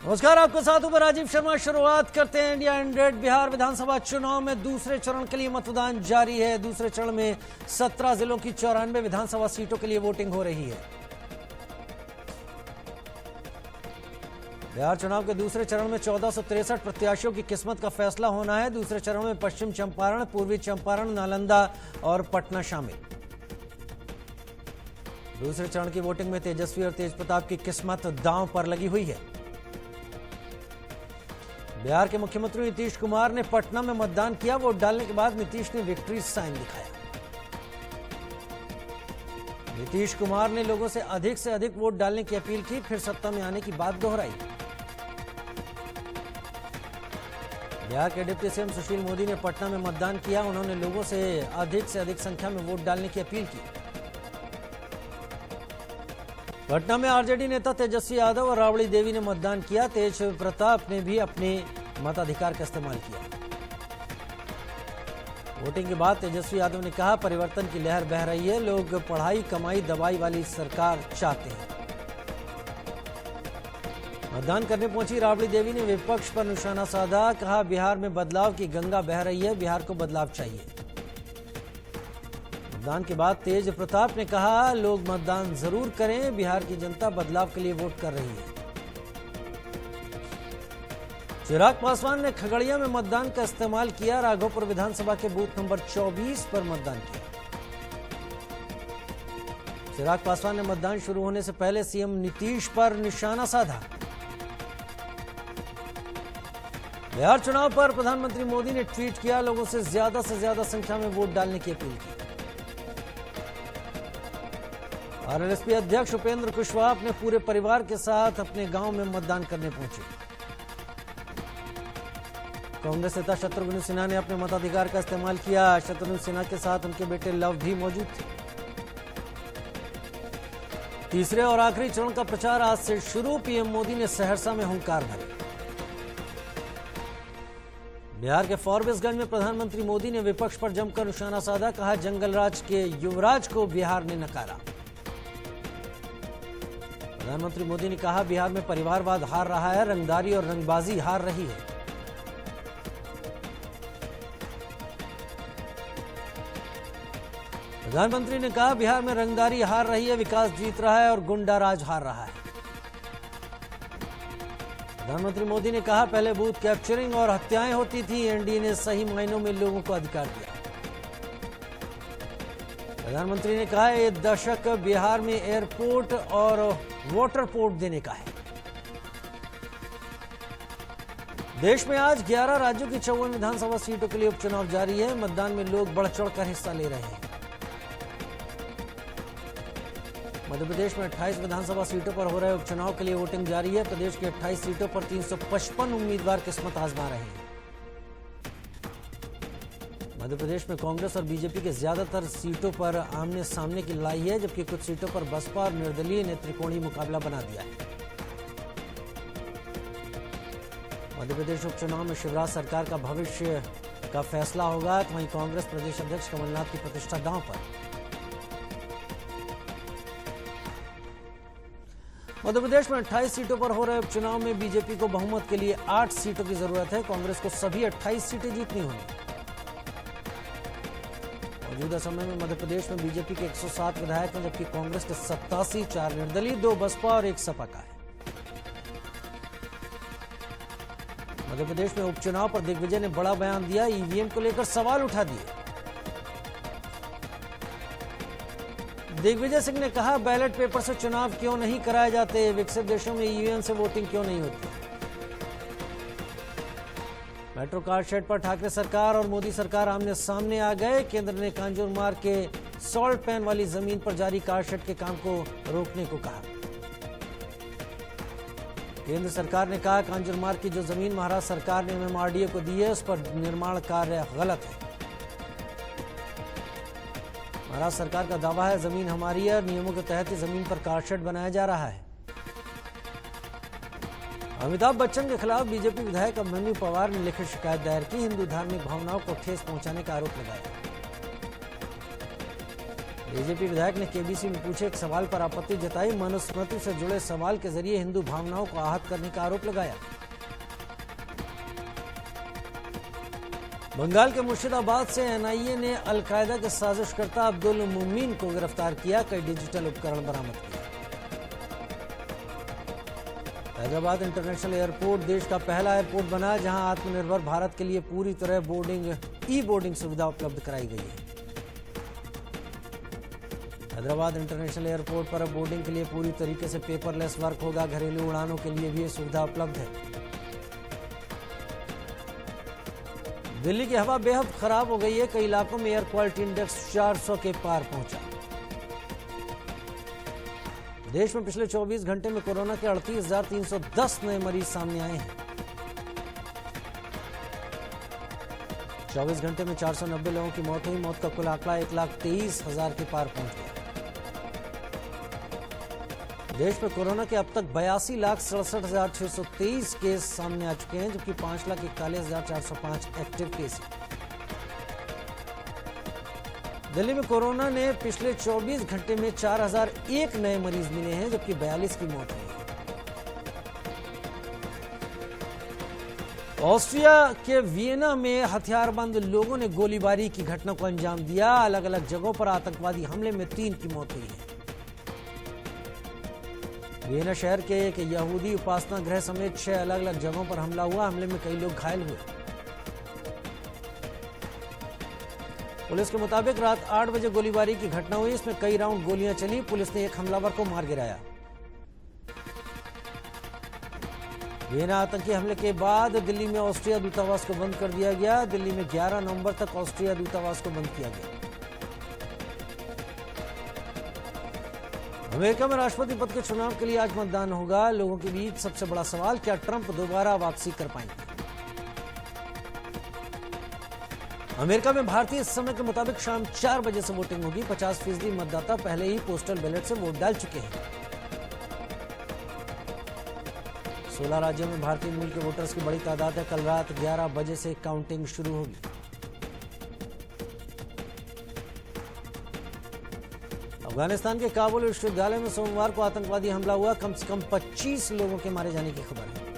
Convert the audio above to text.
नमस्कार, आपके साथ हूं मैं राजीव शर्मा। शुरुआत करते हैं इंडिया 100 बिहार विधानसभा चुनाव में दूसरे चरण के लिए मतदान जारी है। दूसरे चरण में 17 जिलों की 94 विधानसभा सीटों के लिए वोटिंग हो रही है। बिहार चुनाव के दूसरे चरण में 1463 प्रत्याशियों की किस्मत का फैसला होना है। दूसरे चरण में पश्चिम चंपारण, पूर्वी चंपारण, नालंदा और पटना शामिल। दूसरे चरण की वोटिंग में तेजस्वी और तेजप्रताप की किस्मत दांव पर लगी हुई है। बिहार के मुख्यमंत्री नीतीश कुमार ने पटना में मतदान किया। वोट डालने के बाद नीतीश ने विक्ट्री साइन दिखाया। नीतीश कुमार ने लोगों से अधिक वोट डालने की अपील की, फिर सत्ता में आने की बात दोहराई। बिहार के डिप्टी सीएम सुशील मोदी ने पटना में मतदान किया। उन्होंने लोगों से अधिक संख्या में वोट डालने की अपील की। पटना में आरजेडी नेता तेजस्वी यादव और राबड़ी देवी ने मतदान किया। तेज प्रताप ने भी अपने मताधिकार का इस्तेमाल किया। वोटिंग के बाद तेजस्वी यादव ने कहा, परिवर्तन की लहर बह रही है। लोग पढ़ाई, कमाई, दवाई वाली सरकार चाहते हैं। मतदान करने पहुंची राबड़ी देवी ने विपक्ष पर निशाना साधा। कहा, बिहार में बदलाव की गंगा बह रही है। बिहार को बदलाव चाहिए। मतदान के बाद तेज प्रताप ने कहा, लोग मतदान जरूर करें। बिहार की जनता बदलाव के लिए वोट कर रही है। चिराग पासवान ने खगड़िया में मतदान का इस्तेमाल किया। राघोपुर विधानसभा के बूथ नंबर 24 पर मतदान किया। चिराग पासवान ने मतदान शुरू होने से पहले सीएम नीतीश पर निशाना साधा। बिहार चुनाव पर प्रधानमंत्री मोदी ने ट्वीट किया, लोगों से ज्यादा संख्या में वोट डालने की अपील की। आरएलएसपी अध्यक्ष उपेंद्र कुशवाहा अपने पूरे परिवार के साथ अपने गांव में मतदान करने पहुंचे। कांग्रेस नेता शत्रुघ्न सिन्हा ने अपने मताधिकार का इस्तेमाल किया। शत्रुघ्न सिन्हा के साथ उनके बेटे लव भी मौजूद थे। तीसरे और आखिरी चरण का प्रचार आज से शुरू। पीएम मोदी ने सहरसा में हुंकार भरी। बिहार के फॉरबिसगंज में प्रधानमंत्री मोदी ने विपक्ष पर जमकर निशाना साधा। कहा, जंगलराज के युवराज को बिहार ने नकारा। प्रधानमंत्री मोदी ने कहा, बिहार में परिवारवाद हार रहा है, रंगदारी और रंगबाजी हार रही है। प्रधानमंत्री ने कहा, बिहार में रंगदारी हार रही है, विकास जीत रहा है और गुंडा राज हार रहा है। प्रधानमंत्री मोदी ने कहा, पहले बूथ कैप्चरिंग और हत्याएं होती थी, एनडीए ने सही मायनों में लोगों को अधिकार दिया। प्रधानमंत्री ने कहा, ये दशक बिहार में एयरपोर्ट और वाटर पोर्ट देने का है। देश में आज 11 राज्यों की 54 विधानसभा सीटों के लिए उपचुनाव जारी है। मतदान में लोग बढ़ चढ़कर हिस्सा ले रहे हैं। मध्य प्रदेश में 28 विधानसभा सीटों पर हो रहे उपचुनाव के लिए वोटिंग जारी है। प्रदेश की 28 सीटों पर 355 उम्मीदवार किस्मत आजमा रहे हैं। मध्य प्रदेश में कांग्रेस और बीजेपी के ज्यादातर सीटों पर आमने सामने की लड़ाई है, जबकि कुछ सीटों पर बसपा और निर्दलीय ने त्रिकोणीय मुकाबला बना दिया है। मध्य प्रदेश उपचुनाव में शिवराज सरकार का भविष्य का फैसला होगा। तो वहीं कांग्रेस प्रदेश अध्यक्ष कमलनाथ की प्रतिष्ठा दांव पर। मध्य प्रदेश में 28 सीटों पर हो रहे उपचुनाव में बीजेपी को बहुमत के लिए 8 सीटों की जरूरत है। कांग्रेस को सभी 28 सीटें जीतनी होंगी। मौजूदा समय में मध्य प्रदेश में बीजेपी के 107 विधायक हैं, जबकि कांग्रेस के 87, 4 निर्दलीय, 2 बसपा और 1 सपा का है। मध्य प्रदेश में उपचुनाव पर दिग्विजय ने बड़ा बयान दिया। ईवीएम को लेकर सवाल उठा दिए। दिग्विजय सिंह ने कहा, बैलेट पेपर से चुनाव क्यों नहीं कराए जाते? विकसित देशों में ईवीएम से वोटिंग क्यों नहीं होती? मेट्रो कार शेड पर ठाकरे सरकार और मोदी सरकार आमने सामने आ गए। केंद्र ने कांजूरमार्ग के सॉल्ट पैन वाली जमीन पर जारी कार शेड के काम को रोकने को कहा। केंद्र सरकार ने कहा, कांजूरमार्ग की जो जमीन महाराष्ट्र सरकार ने एमएमआरडीए को दी है, उस पर निर्माण कार्य गलत है। महाराष्ट्र सरकार का दावा है, जमीन हमारी है और नियमों के तहत ही जमीन पर कार शेड बनाया जा रहा है। अमिताभ बच्चन के खिलाफ बीजेपी विधायक अभिमन्यु पवार ने लिखित शिकायत दायर की। हिंदू धार्मिक भावनाओं को ठेस पहुंचाने का आरोप लगाया। बीजेपी विधायक ने केबीसी में पूछे एक सवाल पर आपत्ति जताई। मनुस्मृति से जुड़े सवाल के जरिए हिंदू भावनाओं को आहत करने का आरोप लगाया। बंगाल के मुर्शिदाबाद से एनआईए ने अलकायदा के साजिशकर्ता अब्दुल मुमीन को गिरफ्तार किया। कई डिजिटल उपकरण बरामद किए। हैदराबाद इंटरनेशनल एयरपोर्ट देश का पहला एयरपोर्ट बना जहां आत्मनिर्भर भारत के लिए पूरी तरह बोर्डिंग सुविधा उपलब्ध कराई गई है। हैदराबाद इंटरनेशनल एयरपोर्ट पर अब बोर्डिंग के लिए पूरी तरीके से पेपरलेस वर्क होगा। घरेलू उड़ानों के लिए भी ये सुविधा उपलब्ध है। दिल्ली की हवा बेहद खराब हो गई है। कई इलाकों में एयर क्वालिटी इंडेक्स 400 के पार पहुंचा। देश में पिछले 24 घंटे में कोरोना के 38,310 नए मरीज सामने आए हैं। 24 घंटे में 490 लोगों की मौत हुई। मौत का कुल आंकड़ा 1,23,000 के पार पहुंच गया। देश में कोरोना के अब तक 82,67,623 केस सामने आ चुके हैं, जबकि 5,41,405 एक्टिव केस हैं। दिल्ली में कोरोना ने पिछले 24 घंटे में 4,001 नए मरीज मिले हैं, जबकि 42 की मौत हुई है। ऑस्ट्रिया के वियना में हथियारबंद लोगों ने गोलीबारी की घटना को अंजाम दिया। अलग अलग जगहों पर आतंकवादी हमले में 3 की मौत हुई है। वियना शहर के एक यहूदी उपासना गृह समेत 6 अलग अलग जगहों पर हमला हुआ। हमले में कई लोग घायल हुए। पुलिस के मुताबिक रात 8 बजे गोलीबारी की घटना हुई। इसमें कई राउंड गोलियां चली। पुलिस ने एक हमलावर को मार गिराया। वियना आतंकी हमले के बाद दिल्ली में ऑस्ट्रिया दूतावास को बंद कर दिया गया। दिल्ली में 11 नवंबर तक ऑस्ट्रिया दूतावास को बंद किया गया। अमेरिका में राष्ट्रपति पद के चुनाव के लिए आज मतदान होगा। लोगों के बीच सबसे बड़ा सवाल, क्या ट्रंप दोबारा वापसी कर पाएंगे? अमेरिका में भारतीय समय के मुताबिक शाम 4 बजे से वोटिंग होगी। 50% मतदाता पहले ही पोस्टल बैलेट से वोट डाल चुके हैं। 16 राज्यों में भारतीय मूल के वोटर्स की बड़ी तादाद है। कल रात 11 बजे से काउंटिंग शुरू होगी। अफगानिस्तान के काबुल विश्वविद्यालय में सोमवार को आतंकवादी हमला हुआ। कम से कम 25 लोगों के मारे जाने की खबर है।